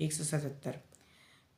177।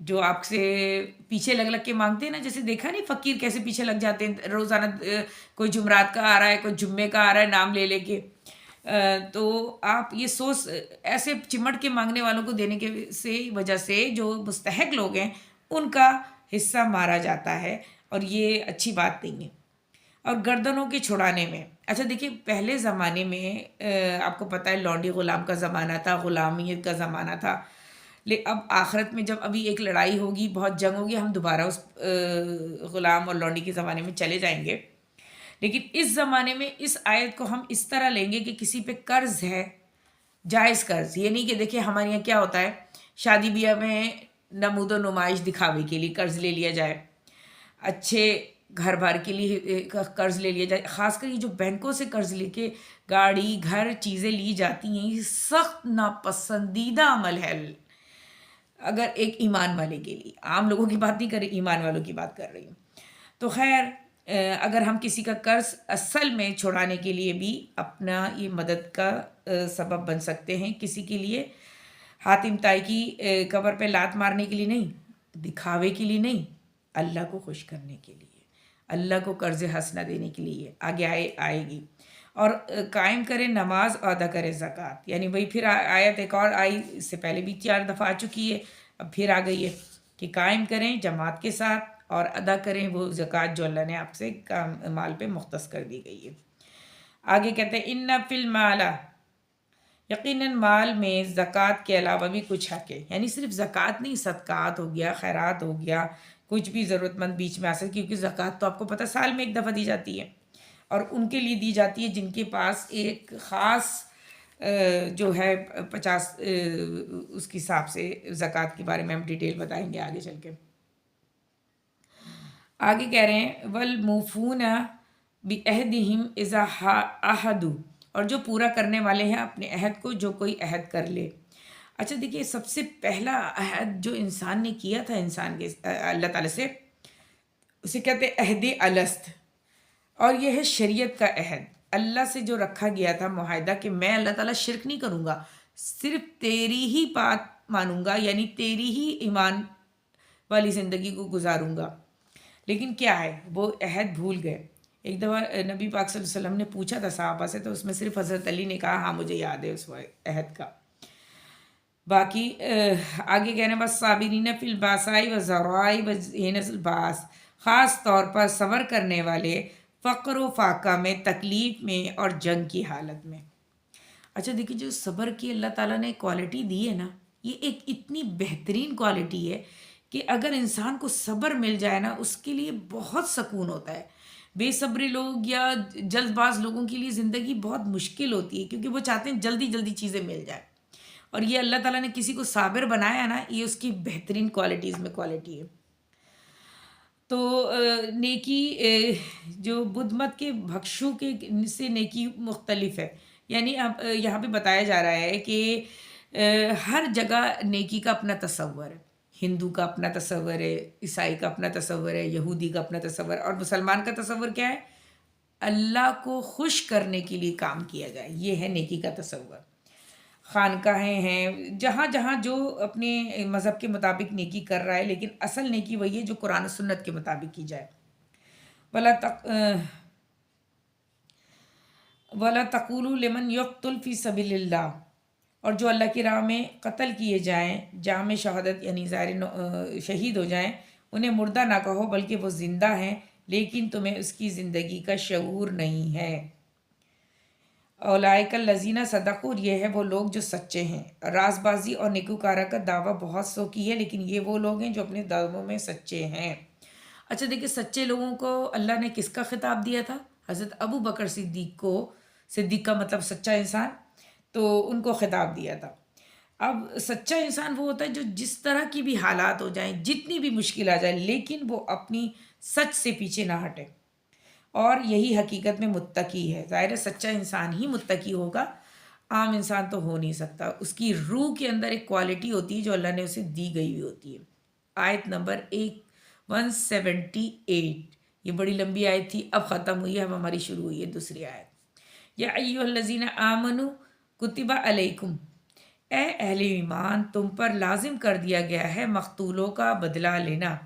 جو آپ سے پیچھے لگ لگ کے مانگتے ہیں نا، جیسے دیکھا نہیں فقیر کیسے پیچھے لگ جاتے ہیں روزانہ، کوئی جمعرات کا آ رہا ہے، کوئی جمعے کا آ رہا ہے، نام لے لے کے، تو آپ یہ سوچ ایسے چمٹ کے مانگنے والوں کو دینے کے سے وجہ سے جو مستحق لوگ ہیں ان کا حصہ مارا جاتا ہے، اور یہ اچھی بات نہیں ہے۔ اور گردنوں کے چھڑانے میں، اچھا دیکھیے پہلے زمانے میں آپ کو پتہ ہے لونڈی غلام کا زمانہ تھا، غلامیت کا زمانہ تھا، اب آخرت میں جب ابھی ایک لڑائی ہوگی، بہت جنگ ہوگی، ہم دوبارہ اس غلام اور لونڈی کے زمانے میں چلے جائیں گے۔ لیکن اس زمانے میں اس آیت کو ہم اس طرح لیں گے کہ کسی پہ قرض ہے، جائز قرض، یہ نہیں کہ دیکھیں ہمارے یہاں کیا ہوتا ہے، شادی بیاہ میں نمود و نمائش دکھاوے کے لیے قرض لے لیا جائے، اچھے گھر بار کے لیے قرض لے لیا جائے، خاص کر یہ جو بینکوں سے قرض لے کے گاڑی گھر چیزیں لی جاتی ہیں، یہ سخت ناپسندیدہ عمل ہے اگر ایک ایمان والے کے لیے۔ عام لوگوں کی بات نہیں کر رہی، ایمان والوں کی بات کر رہی ہوں۔ تو خیر، اگر ہم کسی کا قرض اصل میں چھڑانے کے لیے بھی اپنا یہ مدد کا سبب بن سکتے ہیں، کسی کے لیے حاتم طائی کی قبر پہ لات مارنے کے لیے نہیں، دکھاوے کے لیے نہیں، اللہ کو خوش کرنے کے لیے، اللہ کو قرض حسنہ دینے کے لیے آگے آئے گی۔ اور قائم کرے نماز اور ادا کرے زکوٰۃ، یعنی وہی پھر آیت ایک اور آئی، اس سے پہلے بھی 4 دفعہ آ چکی ہے، اب پھر آ گئی ہے کہ قائم کریں جماعت کے ساتھ اور ادا کریں وہ زکوٰۃ جو اللہ نے آپ سے مال پہ مختص کر دی گئی ہے۔ آگے کہتے ہیں ان فی المال، یقیناً مال میں زکوٰۃ کے علاوہ بھی کچھ حق ہے، یعنی صرف زکوٰۃ نہیں، صدقات ہو گیا، خیرات ہو گیا، کچھ بھی ضرورت مند بیچ میں آ سکے، کیونکہ زکوٰۃ تو آپ کو پتہ سال میں ایک دفعہ دی جاتی ہے، اور ان کے لیے دی جاتی ہے جن کے پاس ایک خاص جو ہے 50 اس کے حساب سے زکوٰۃ کے بارے میں ہم ڈیٹیل بتائیں گے آگے چل کے۔ آگے کہہ رہے ہیں والموفون بعہدہم اذا عاہدوا، اور جو پورا کرنے والے ہیں اپنے عہد کو جو کوئی عہد کر لے۔ اچھا دیکھیے سب سے پہلا عہد جو انسان نے کیا تھا انسان کے اللہ تعالیٰ سے، اسے کہتے ہیں عہد الست، اور یہ ہے شریعت کا عہد، اللہ سے جو رکھا گیا تھا معاہدہ کہ میں اللہ تعالیٰ شرک نہیں کروں گا، صرف تیری ہی بات مانوں گا، یعنی تیری ہی ایمان والی زندگی کو گزاروں گا۔ لیکن کیا ہے، وہ عہد بھول گئے۔ ایک دفعہ نبی پاک صلی اللہ علیہ وسلم نے پوچھا تھا صحابہ سے، تو اس میں صرف حضرت علی نے کہا ہاں مجھے یاد ہے اس عہد کا۔ باقی آگے کہنے بس صابرین فی الباساء والضراء وحین الباس، خاص طور پر صبر کرنے والے فقر و فاقہ میں، تکلیف میں اور جنگ کی حالت میں۔ اچھا دیکھیے جو صبر کی اللہ تعالیٰ نے کوالٹی دی ہے نا، یہ ایک اتنی بہترین کوالٹی ہے کہ اگر انسان کو صبر مل جائے نا، اس کے لیے بہت سکون ہوتا ہے۔ بے صبری لوگ یا جلد باز لوگوں کے لیے زندگی بہت مشکل ہوتی ہے، کیونکہ وہ چاہتے ہیں جلدی جلدی چیزیں مل جائیں، اور یہ اللہ تعالیٰ نے کسی کو صابر بنایا نا، یہ اس کی بہترین کوالٹیز میں کوالٹی ہے۔ تو نیکی جو بدھ مت کے بھکشو کے سے نیکی مختلف ہے، یعنی اب یہاں پہ بتایا جا رہا ہے کہ ہر جگہ نیکی کا اپنا تصور ہے، ہندو کا اپنا تصور ہے، عیسائی کا اپنا تصور ہے، یہودی کا اپنا تصور، اور مسلمان کا تصور کیا ہے؟ اللہ کو خوش کرنے کے لیے کام کیا جائے، یہ ہے نیکی کا تصور۔ خانقاہیں ہیں جہاں جہاں جو اپنے مذہب کے مطابق نیکی کر رہا ہے، لیکن اصل نیکی وہی ہے جو قرآن و سنت کے مطابق کی جائے۔ وَلَا تَقُولُوا لِمَنْ يُقْتَلُ فِي سَبِيلِ اللَّهِ، اور جو اللہ کی راہ میں قتل کیے جائیں، جام شہادت یعنی ظاہر شہید ہو جائیں، انہیں مردہ نہ کہو بلکہ وہ زندہ ہیں، لیکن تمہیں اس کی زندگی کا شعور نہیں ہے۔ اولئک الذین صدقوا، یہ ہے وہ لوگ جو سچے ہیں۔ راز بازی اور نیکوکارہ کا دعویٰ بہت سو کی ہے، لیکن یہ وہ لوگ ہیں جو اپنے دعووں میں سچے ہیں۔ اچھا دیکھیں سچے لوگوں کو اللہ نے کس کا خطاب دیا تھا؟ حضرت ابو بکر صدیق کو، صدیق کا مطلب سچا انسان، تو ان کو خطاب دیا تھا۔ اب سچا انسان وہ ہوتا ہے جو جس طرح کی بھی حالات ہو جائیں، جتنی بھی مشکل آ جائے، لیکن وہ اپنی سچ سے پیچھے نہ ہٹے، اور یہی حقیقت میں متقی ہے۔ ظاہر ہے سچا انسان ہی متقی ہوگا، عام انسان تو ہو نہیں سکتا۔ اس کی روح کے اندر ایک کوالٹی ہوتی ہے جو اللہ نے اسے دی گئی ہوئی ہوتی ہے۔ آیت نمبر 178، یہ بڑی لمبی آیت تھی، اب ختم ہوئی ہے، اب ہماری شروع ہوئی ہے دوسری آیت۔ یا ایھا الذین آمنوا کتب علیکم، اے اہل ایمان تم پر لازم کر دیا گیا ہے مقتولوں کا بدلہ لینا۔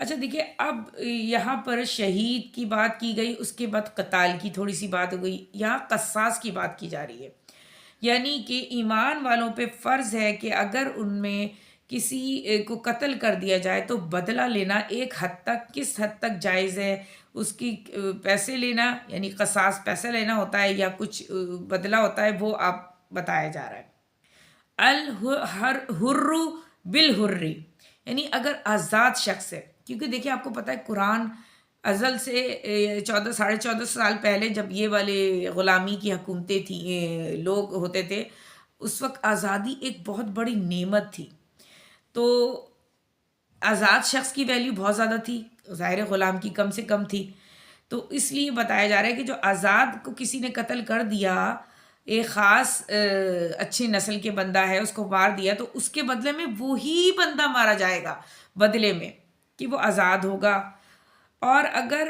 اچھا دیکھیے، اب یہاں پر شہید کی بات کی گئی، اس کے بعد قتال کی تھوڑی سی بات ہو گئی، یہاں قصاص کی بات کی جا رہی ہے۔ یعنی کہ ایمان والوں پہ فرض ہے کہ اگر ان میں کسی کو قتل کر دیا جائے تو بدلہ لینا ایک حد تک، کس حد تک جائز ہے، اس کی پیسے لینا، یعنی قصاص پیسہ لینا ہوتا ہے یا کچھ بدلہ ہوتا ہے، وہ آپ بتایا جا رہا ہے۔ الحر بالحری، یعنی اگر آزاد شخص ہے، کیونکہ دیکھیے آپ کو پتہ ہے قرآن ازل سے 1400 ساڑھے 1400 سال پہلے جب یہ والے غلامی کی حکومتیں تھیں، لوگ ہوتے تھے، اس وقت آزادی ایک بہت بڑی نعمت تھی۔ تو آزاد شخص کی ویلیو بہت زیادہ تھی، ظاہر غلام کی کم سے کم تھی۔ تو اس لیے بتایا جا رہا ہے کہ جو آزاد کو کسی نے قتل کر دیا، ایک خاص اچھی نسل کے بندہ ہے، اس کو مار دیا، تو اس کے بدلے میں وہی بندہ مارا جائے گا، بدلے میں کہ وہ آزاد ہوگا۔ اور اگر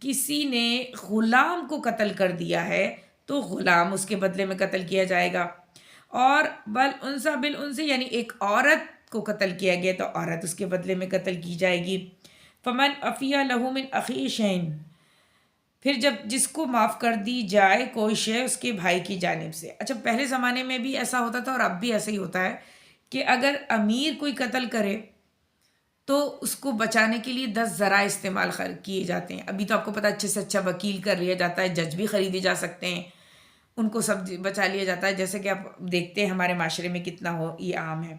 کسی نے غلام کو قتل کر دیا ہے تو غلام اس کے بدلے میں قتل کیا جائے گا۔ اور بل انسا بل انسے، یعنی ایک عورت کو قتل کیا گیا تو عورت اس کے بدلے میں قتل کی جائے گی۔ فمن عفی لہ من اخی شیء، پھر جب جس کو معاف کر دی جائے کوئی شے اس کے بھائی کی جانب سے۔ اچھا، پہلے زمانے میں بھی ایسا ہوتا تھا اور اب بھی ایسا ہی ہوتا ہے کہ اگر امیر کوئی قتل کرے تو اس کو بچانے کے لیے 10 ذرائع استعمال کیے جاتے ہیں۔ ابھی تو آپ کو پتہ اچھے سے اچھا وکیل کر لیا جاتا ہے، جج بھی خریدے جا سکتے ہیں، ان کو سب بچا لیا جاتا ہے، جیسے کہ آپ دیکھتے ہیں ہمارے معاشرے میں کتنا یہ عام ہے۔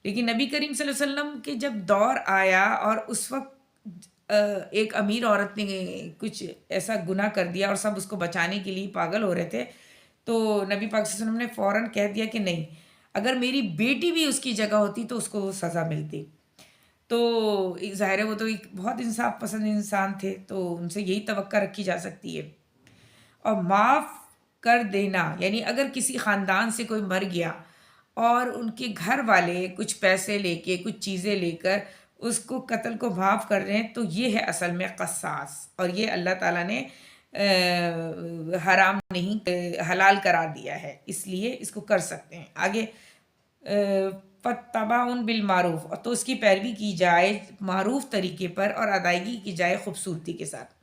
لیکن نبی کریم صلی اللہ علیہ وسلم کے جب دور آیا اور اس وقت ایک امیر عورت نے کچھ ایسا گناہ کر دیا اور سب اس کو بچانے کے لیے پاگل ہو رہے تھے، تو نبی پاک صلی اللہ علیہ وسلم نے فوراً کہہ دیا کہ نہیں، اگر میری بیٹی بھی اس کی جگہ ہوتی تو اس کو سزا ملتی۔ تو ظاہر ہے وہ تو ایک بہت انصاف پسند انسان تھے، تو ان سے یہی توقع رکھی جا سکتی ہے۔ اور معاف کر دینا، یعنی اگر کسی خاندان سے کوئی مر گیا اور ان کے گھر والے کچھ پیسے لے کے، کچھ چیزیں لے کر اس کو قتل کو معاف کر رہے ہیں، تو یہ ہے اصل میں قصاص، اور یہ اللہ تعالیٰ نے حرام نہیں، حلال قرار دیا ہے، اس لیے اس کو کر سکتے ہیں۔ آگے فَاتَّبَعٌ بالمعروف، اور تو اس کی پیروی کی جائے معروف طریقے پر اور ادائیگی کی جائے خوبصورتی کے ساتھ،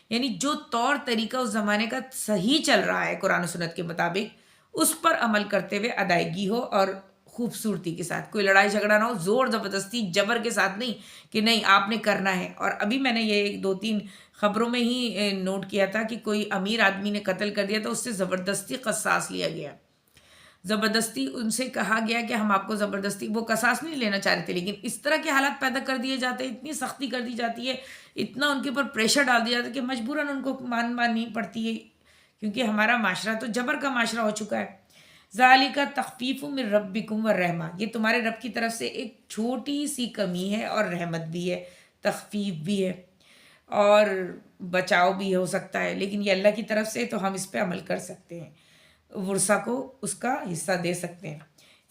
یعنی جو طور طریقہ اس زمانے کا صحیح چل رہا ہے قرآن و سنت کے مطابق، اس پر عمل کرتے ہوئے ادائیگی ہو اور خوبصورتی کے ساتھ، کوئی لڑائی جھگڑا نہ ہو، زور زبردستی جبر کے ساتھ نہیں کہ نہیں آپ نے کرنا ہے۔ اور ابھی میں نے یہ 2-3 خبروں میں ہی نوٹ کیا تھا کہ کوئی امیر آدمی نے قتل کر دیا تو اس سے زبردستی قصاص لیا گیا، زبردستی ان سے کہا گیا کہ ہم آپ کو زبردستی، وہ قصاص نہیں لینا چاہ رہے تھے، لیکن اس طرح کے حالات پیدا کر دیے جاتے ہیں، اتنی سختی کر دی جاتی ہے، اتنا ان کے اوپر پریشر ڈال دیا جاتا ہے کہ مجبوراً ان کو ماننی پڑتی ہے، کیونکہ ہمارا معاشرہ تو جبر کا معاشرہ ہو چکا ہے۔ ذالک تخفیف من ربکم والرحمہ، یہ تمہارے رب کی طرف سے ایک چھوٹی سی کمی ہے اور رحمت بھی ہے، تخفیف بھی ہے اور بچاؤ بھی ہو سکتا ہے، لیکن یہ اللہ کی طرف سے تو ہم اس پہ عمل کر سکتے ہیں، ورثہ کو اس کا حصہ دے سکتے ہیں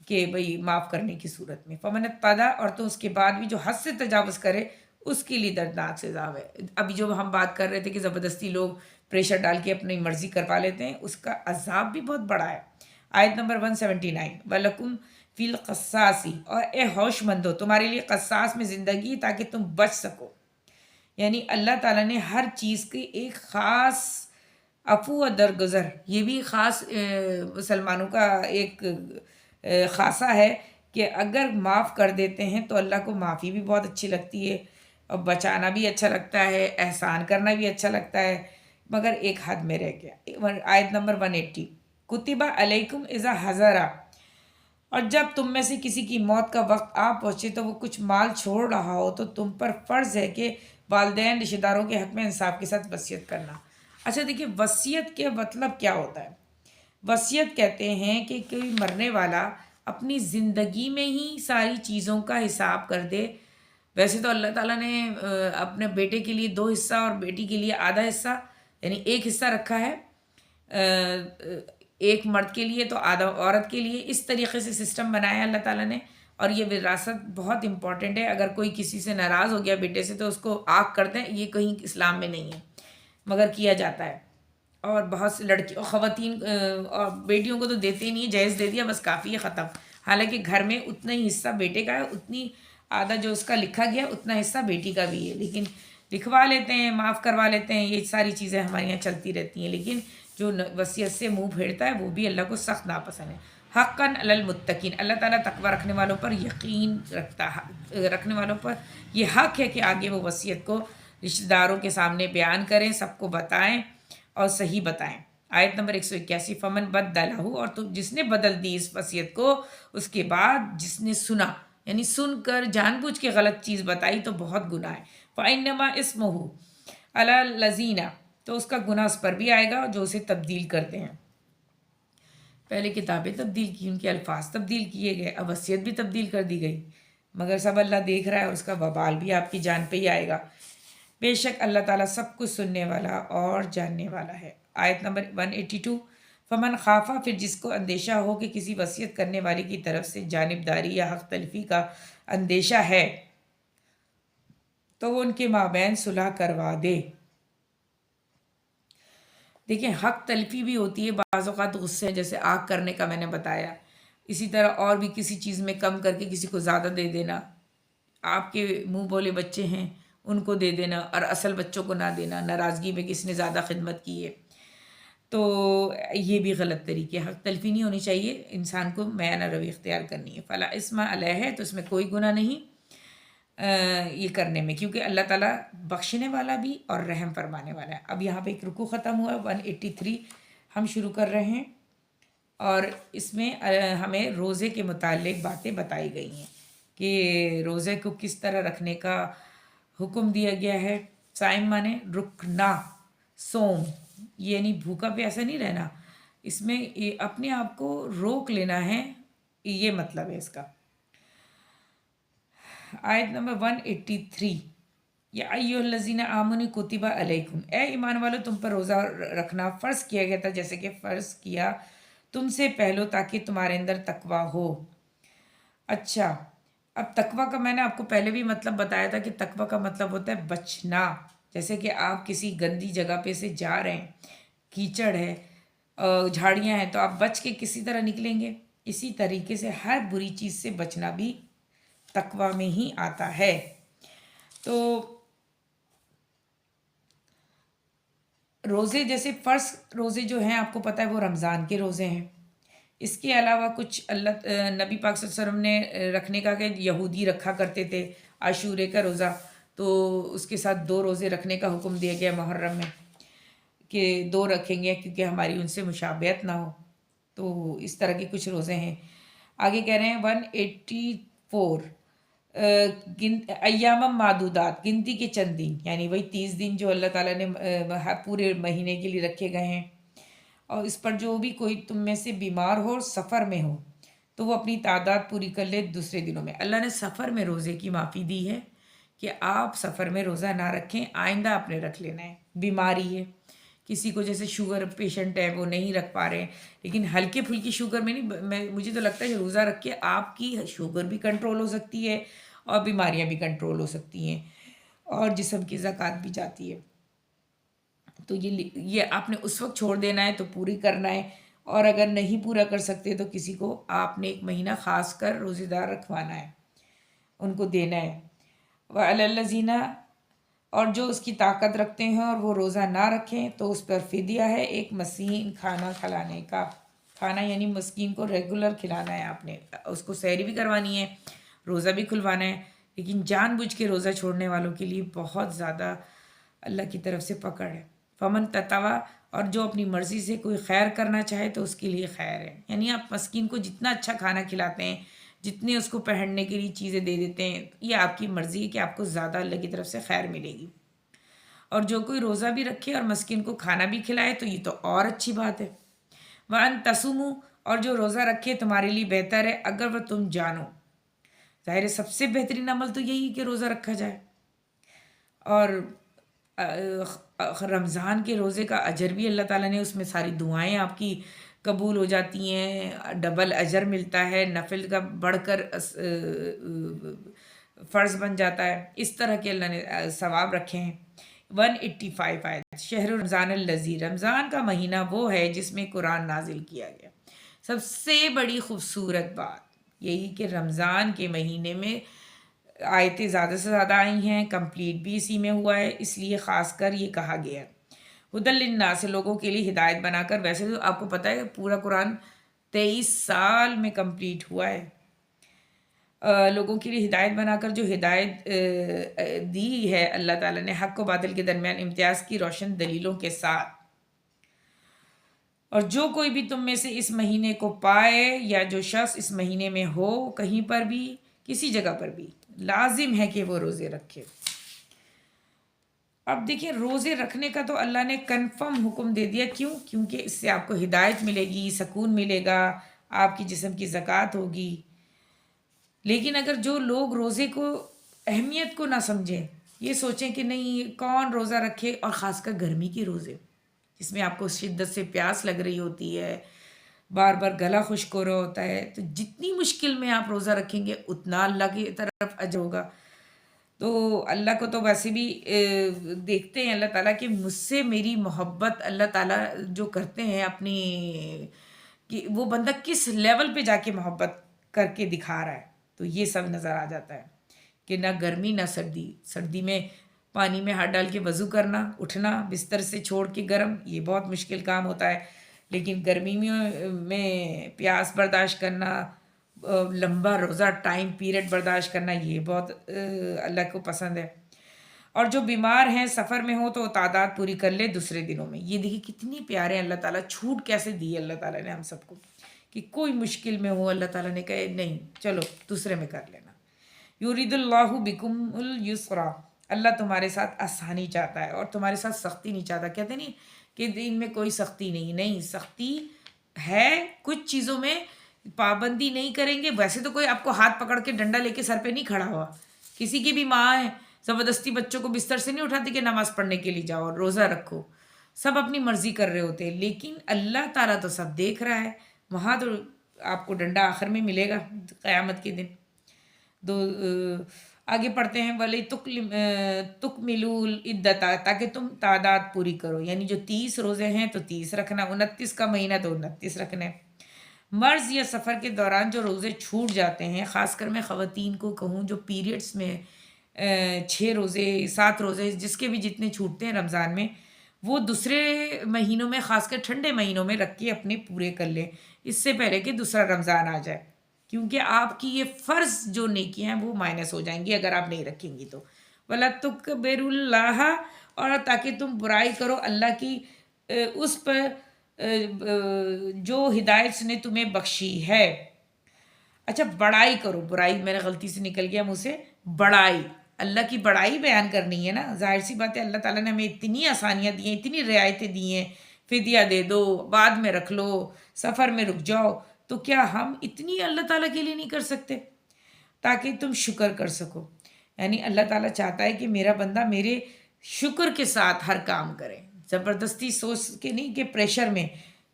کہ بھئی معاف کرنے کی صورت میں۔ فمن اعتدی، اور تو اس کے بعد بھی جو حد سے تجاوز کرے اس کے لیے دردناک سزا ہے۔ ابھی جو ہم بات کر رہے تھے کہ زبردستی لوگ پریشر ڈال کے اپنی مرضی کروا لیتے ہیں، اس کا عذاب بھی بہت بڑا ہے۔ آیت نمبر 179، وَلَكُمْ فِي الْقِصَاصِ، اور اے ہوش مندو تمہارے لیے قصاص میں زندگی تاکہ تم بچ سکو، یعنی اللہ تعالیٰ نے ہر چیز کی ایک خاص عفو و درگزر، یہ بھی خاص مسلمانوں کا ایک خاصہ ہے کہ اگر معاف کر دیتے ہیں تو اللہ کو معافی بھی بہت اچھی لگتی ہے اور بچانا بھی اچھا لگتا ہے، احسان کرنا بھی اچھا لگتا ہے، مگر ایک حد میں رہ گیا۔ آیت نمبر 180، کتبہ علیکم اذا حضر، اور جب تم میں سے کسی کی موت کا وقت آ پہنچے تو وہ کچھ مال چھوڑ رہا ہو تو تم پر فرض ہے کہ والدین رشتہ داروں کے حق میں انصاف کے ساتھ وصیت کرنا۔ اچھا دیکھیے، وصیت کے مطلب کیا ہوتا ہے؟ وصیت کہتے ہیں کہ کوئی مرنے والا اپنی زندگی میں ہی ساری چیزوں کا حساب کر دے۔ ویسے تو اللہ تعالیٰ نے اپنے بیٹے کے لیے 2 حصہ اور بیٹی کے لیے آدھا حصہ، یعنی 1 حصہ رکھا ہے، ایک مرد کے لیے تو آدھا عورت کے لیے، اس طریقے سے سسٹم بنایا ہے اللہ تعالیٰ نے۔ اور یہ وراثت بہت امپورٹنٹ ہے، اگر کوئی کسی سے ناراض ہو گیا بیٹے سے تو اس کو آگ کر دیں، یہ کہیں اسلام میں نہیں ہے مگر کیا جاتا ہے۔ اور بہت سے لڑکی اور خواتین اور بیٹیوں کو تو دیتے ہی نہیں ہے، جہیز دے دیا بس کافی ہے، ختم. حالانکہ گھر میں اتنا ہی حصہ بیٹے کا ہے، اتنی آدھا جو اس کا لکھا گیا اتنا حصہ بیٹی کا بھی ہے، لیکن لکھوا لیتے ہیں، معاف کروا لیتے ہیں. یہ ساری چیزیں ہمارے یہاں چلتی رہتی ہیں، لیکن جو وصیت سے منہ پھیرتا ہے وہ بھی اللہ کو سخت ناپسند ہے. حقاً علی المتقین، اللہ تعالیٰ تقوی رکھنے والوں پر یقین رکھنے والوں پر یہ حق ہے کہ آگے وہ وصیت کو رشتہ داروں کے سامنے بیان کریں، سب کو بتائیں اور صحیح بتائیں. آیت نمبر 181، فمن بدلہ، اور تو جس نے بدل دی اس وصیت کو اس کے بعد جس نے سنا، یعنی سن کر جان بوجھ کے غلط چیز بتائی تو بہت گناہ ہے. فَإِنَّمَا اسْمُهُ عَلَى الَّذِينَ، تو اس کا گناہ اس پر بھی آئے گا جو اسے تبدیل کرتے ہیں. پہلے کتابیں تبدیل کی، ان کے الفاظ تبدیل کیے گئے، اب وصیت بھی تبدیل کر دی گئی، مگر سب اللہ دیکھ رہا ہے اور اس کا وبال بھی آپ کی جان پہ ہی آئے گا. بے شک اللہ تعالیٰ سب کچھ سننے والا اور جاننے والا ہے. آیت نمبر 182، فمن خافا، پھر جس کو اندیشہ ہو کہ کسی وصیت کرنے والے کی طرف سے جانبداری یا حق تلفی کا اندیشہ ہے تو وہ ان کے مابین صلح کروا دے. دیکھیں حق تلفی بھی ہوتی ہے بعض اوقات، غصے جیسے آگ کرنے کا میں نے بتایا، اسی طرح اور بھی کسی چیز میں کم کر کے کسی کو زیادہ دے دینا، آپ کے منہ بولے بچے ہیں ان کو دے دینا اور اصل بچوں کو نہ دینا، ناراضگی میں کس نے زیادہ خدمت کی ہے، تو یہ بھی غلط طریقے. حق تلفی نہیں ہونی چاہیے، انسان کو میانہ روی اختیار کرنی ہے. فلا اسم علیہ ہے، تو اس میں کوئی گناہ نہیں یہ کرنے میں، کیونکہ اللہ تعالیٰ بخشنے والا بھی اور رحم فرمانے والا ہے. اب یہاں پہ ایک رکوع ختم ہوا، 183 ہم شروع کر رہے ہیں، اور اس میں ہمیں روزے کے متعلق باتیں بتائی گئی ہیں کہ روزے کو کس طرح رکھنے کا حکم دیا گیا ہے. صائم مانے رکنا، سوم یعنی بھوکا پیاسا نہیں رہنا، اس میں اپنے آپ کو روک لینا ہے، یہ مطلب ہے اس کا. آیت نمبر 183، یا ایھا الذین آمنوا کتب علیکم، اے ایمان والو تم پر روزہ رکھنا فرض کیا گیا تھا جیسے کہ فرض کیا تم سے پہلو تاکہ تمہارے اندر تقوی ہو. اچھا، اب تقوی کا میں نے آپ کو پہلے بھی مطلب بتایا تھا کہ تقوی کا مطلب ہوتا ہے بچنا. جیسے کہ آپ کسی گندی جگہ پہ سے جا رہے ہیں، کیچڑ ہے، جھاڑیاں ہیں، تو آپ بچ کے کسی طرح نکلیں گے. اسی طریقے سے ہر بری چیز سے بچنا بھی تقوی میں ہی آتا ہے. تو روزے جیسے فرض روزے جو ہیں آپ کو پتہ ہے وہ رمضان کے روزے ہیں. اس کے علاوہ کچھ نبی پاک صلی اللہ علیہ وسلم نے رکھنے کا کہ یہودی رکھا کرتے تھے عاشورے کا روزہ، تو اس کے ساتھ 2 روزے رکھنے کا حکم دیا گیا محرم میں کہ 2 رکھیں گے کیونکہ ہماری ان سے مشابہت نہ ہو. تو اس طرح کے کچھ روزے ہیں. آگے کہہ رہے ہیں 184، ایام معدودات، گنتی کے چند دن، یعنی وہی 30 دن جو اللہ تعالیٰ نے پورے مہینے کے لیے رکھے گئے ہیں. اور اس پر جو بھی کوئی تم میں سے بیمار ہو اور سفر میں ہو تو وہ اپنی تعداد پوری کر لے دوسرے دنوں میں. اللہ نے سفر میں روزے کی معافی دی ہے کہ آپ سفر میں روزہ نہ رکھیں، آئندہ آپ نے رکھ لینا ہے. بیماری ہے، کسی کو جیسے شوگر پیشنٹ ہے وہ نہیں رکھ پا رہے ہیں، لیکن ہلکے پھلکی شوگر میں نہیں، مجھے تو لگتا ہے کہ روزہ رکھ کے آپ کی شوگر بھی کنٹرول ہو سکتی ہے اور بیماریاں بھی کنٹرول ہو سکتی ہیں اور جسم کی زکوٰۃ بھی جاتی ہے. تو یہ آپ نے اس وقت چھوڑ دینا ہے تو پوری کرنا ہے، اور اگر نہیں پورا کر سکتے تو کسی کو آپ نے 1 مہینہ خاص کر روزے دار رکھوانا ہے، ان کو دینا ہے. وَعَلَى الَّذِينَ، اور جو اس کی طاقت رکھتے ہیں اور وہ روزہ نہ رکھیں تو اس پر فدیہ ہے ایک مسکین کھانا کھلانے کا. کھانا یعنی مسکین کو ریگولر کھلانا ہے، آپ نے اس کو سحری بھی کروانی ہے، روزہ بھی کھلوانا ہے. لیکن جان بوجھ کے روزہ چھوڑنے والوں کے لیے بہت زیادہ اللہ کی طرف سے پکڑ ہے. فمن تطوع، اور جو اپنی مرضی سے کوئی خیر کرنا چاہے تو اس کے لیے خیر ہے. یعنی آپ مسکین کو جتنا اچھا کھانا کھلاتے ہیں، جتنے اس کو پہننے کے لیے چیزیں دے دیتے ہیں، یہ آپ کی مرضی ہے کہ آپ کو زیادہ اللہ کی طرف سے خیر ملے گی. اور جو کوئی روزہ بھی رکھے اور مسکین کو کھانا بھی کھلائے تو یہ تو اور اچھی بات ہے. وَأَن تَصُومُوا، اور جو روزہ رکھے تمہارے لیے بہتر ہے اگر وہ تم جانو. ظاہر ہے سب سے بہترین عمل تو یہی ہے کہ روزہ رکھا جائے، اور رمضان کے روزے کا اجر بھی اللہ تعالیٰ نے، اس میں ساری دعائیں آپ کی قبول ہو جاتی ہیں، ڈبل اجر ملتا ہے، نفل کا بڑھ کر فرض بن جاتا ہے. اس طرح کے اللہ نے ثواب رکھے ہیں. 185 آیت. شہر رمضان الذی، رمضان کا مہینہ وہ ہے جس میں قرآن نازل کیا گیا. سب سے بڑی خوبصورت بات یہی کہ رمضان کے مہینے میں آیتیں زیادہ سے زیادہ آئی ہیں، کمپلیٹ بھی اسی میں ہوا ہے، اس لیے خاص کر یہ کہا گیا ہے ہدی للناس، لوگوں کے لیے ہدایت بنا کر. ویسے تو آپ کو پتہ ہے پورا قرآن 23 سال میں کمپلیٹ ہوا ہے. لوگوں کے لیے ہدایت بنا کر جو ہدایت دی ہے اللہ تعالیٰ نے حق و باطل کے درمیان امتیاز کی روشن دلیلوں کے ساتھ. اور جو کوئی بھی تم میں سے اس مہینے کو پائے یا جو شخص اس مہینے میں ہو کہیں پر بھی کسی جگہ پر بھی، لازم ہے کہ وہ روزے رکھے. اب دیکھیں روزے رکھنے کا تو اللہ نے کنفرم حکم دے دیا. کیوں؟ کیونکہ اس سے آپ کو ہدایت ملے گی، سکون ملے گا، آپ کی جسم کی زکوٰۃ ہوگی. لیکن اگر جو لوگ روزے کو اہمیت کو نہ سمجھیں، یہ سوچیں کہ نہیں کون روزہ رکھے، اور خاص کر گرمی کی روزے جس میں آپ کو شدت سے پیاس لگ رہی ہوتی ہے، بار بار گلا خشک ہو رہا ہوتا ہے، تو جتنی مشکل میں آپ روزہ رکھیں گے اتنا اللہ کی طرف اجر ہوگا. تو اللہ کو تو ویسے بھی دیکھتے ہیں اللہ تعالیٰ کہ مجھ سے میری محبت اللہ تعالیٰ جو کرتے ہیں اپنی، کہ وہ بندہ کس لیول پہ جا کے محبت کر کے دکھا رہا ہے. تو یہ سب نظر آ جاتا ہے کہ نہ گرمی نہ سردی. سردی میں پانی میں ہاتھ ڈال کے وضو کرنا، اٹھنا بستر سے چھوڑ کے گرم، یہ بہت مشکل کام ہوتا ہے. لیکن گرمی میں پیاس برداشت کرنا، لمبا روزہ ٹائم پیریڈ برداشت کرنا، یہ بہت اللہ کو پسند ہے. اور جو بیمار ہیں سفر میں ہو تو تعداد پوری کر لے دوسرے دنوں میں. یہ دیکھیے کتنی پیارے اللہ تعالیٰ، چھوٹ کیسے دی ہے اللہ تعالیٰ نے ہم سب کو کہ کوئی مشکل میں ہو اللہ تعالیٰ نے کہے نہیں چلو دوسرے میں کر لینا. یرید اللہ بکم الیسرا، اللہ تمہارے ساتھ آسانی چاہتا ہے اور تمہارے ساتھ سختی نہیں چاہتا. کہتے نہیں کہ دین میں کوئی سختی نہیں سختی ہے کچھ چیزوں میں، پابندی نہیں کریں گے. ویسے تو کوئی آپ کو ہاتھ پکڑ کے ڈنڈا لے کے سر پہ نہیں کھڑا ہوا. کسی کی بھی ماں ہے زبردستی بچوں کو بستر سے نہیں اٹھاتی کہ نماز پڑھنے کے لیے جاؤ اور روزہ رکھو. سب اپنی مرضی کر رہے ہوتے ہیں، لیکن اللہ تعالیٰ تو سب دیکھ رہا ہے. وہاں تو آپ کو ڈنڈا آخر میں ملے گا قیامت کے دن. آگے پڑھتے ہیں ولی تکملوا العدۃ، تاکہ تم تعداد پوری کرو. یعنی جو 30 روزے ہیں تو 30 رکھنا، 29 کا مہینہ تو 29 رکھنا ہے. مرض یا سفر کے دوران جو روزے چھوٹ جاتے ہیں، خاص کر میں خواتین کو کہوں جو پیریڈز میں 6 روزے 7 روزے جس کے بھی جتنے چھوٹتے ہیں رمضان میں، وہ دوسرے مہینوں میں خاص کر ٹھنڈے مہینوں میں رکھ کے اپنے پورے کر لیں اس سے پہلے کہ دوسرا رمضان آ جائے. کیونکہ آپ کی یہ فرض جو نیکیاں ہیں وہ مائنس ہو جائیں گی اگر آپ نہیں رکھیں گی تو. وَلَا تُكْبِرُوا اللَّهَ، اور تاکہ تم برائی کرو اللہ کی اس پر جو ہدایت اس نے تمہیں بخشی ہے. اچھا بڑائی کرو، برائی میرے غلطی سے نکل گیا منہ سے، بڑائی اللہ کی بڑائی بیان کرنی ہے نا. ظاہر سی بات ہے اللہ تعالیٰ نے ہمیں اتنی آسانیاں دی ہیں، اتنی رعایتیں دی ہیں، فدیہ دے دو، بعد میں رکھ لو، سفر میں رک جاؤ. تو کیا ہم اتنی اللہ تعالیٰ کے لیے نہیں کر سکتے تاکہ تم شکر کر سکو؟ یعنی اللہ تعالیٰ چاہتا ہے کہ میرا بندہ میرے شکر کے ساتھ ہر کام کرے، زبردستی سوچ کے نہیں کہ پریشر میں،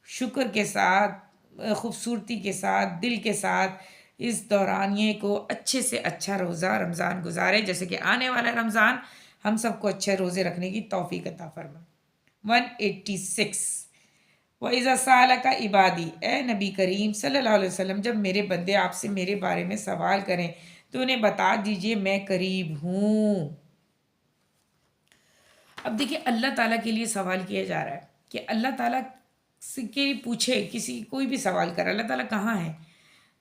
شکر کے ساتھ، خوبصورتی کے ساتھ، دل کے ساتھ اس دورانیے کو اچھے سے اچھا روزہ رمضان گزارے، جیسے کہ آنے والا رمضان ہم سب کو اچھے روزے رکھنے کی توفیق عطا فرمائے. 186 وَإِذَا سَأَلَكَ عِبَادِي، اے نبی کریم صلی اللہ علیہ وسلم جب میرے بندے آپ سے میرے بارے میں سوال کریں تو انہیں بتا دیجئے میں قریب ہوں. اب دیکھیں اللہ تعالیٰ کے لیے سوال کیا جا رہا ہے کہ اللہ تعالیٰ سے کے پوچھے، کسی کوئی بھی سوال کر اللہ تعالیٰ کہاں ہے،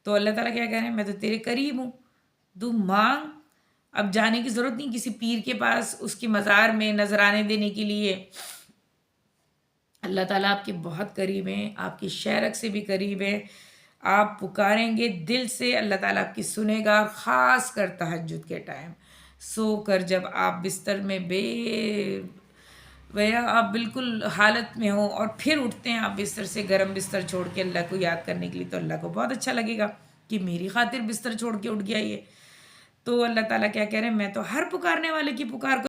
تو اللہ تعالیٰ کیا کہہ رہے ہیں میں تو تیرے قریب ہوں، تو مانگ. اب جانے کی ضرورت نہیں کسی پیر کے پاس اس کی مزار میں نذرانے دینے کے لیے. اللہ تعالیٰ آپ کے بہت قریب ہیں، آپ کی شہرک سے بھی قریب ہے. آپ پکاریں گے دل سے اللہ تعالیٰ آپ کی سنے گا، خاص کر تہجد کے ٹائم سو کر جب آپ بستر میں آپ بالکل حالت میں ہوں اور پھر اٹھتے ہیں آپ بستر سے، گرم بستر چھوڑ کے اللہ کو یاد کرنے کے لیے، تو اللہ کو بہت اچھا لگے گا کہ میری خاطر بستر چھوڑ کے اٹھ گیا یہ. تو اللہ تعالیٰ کیا کہہ رہے ہیں میں تو ہر پکارنے والے کی پکار کو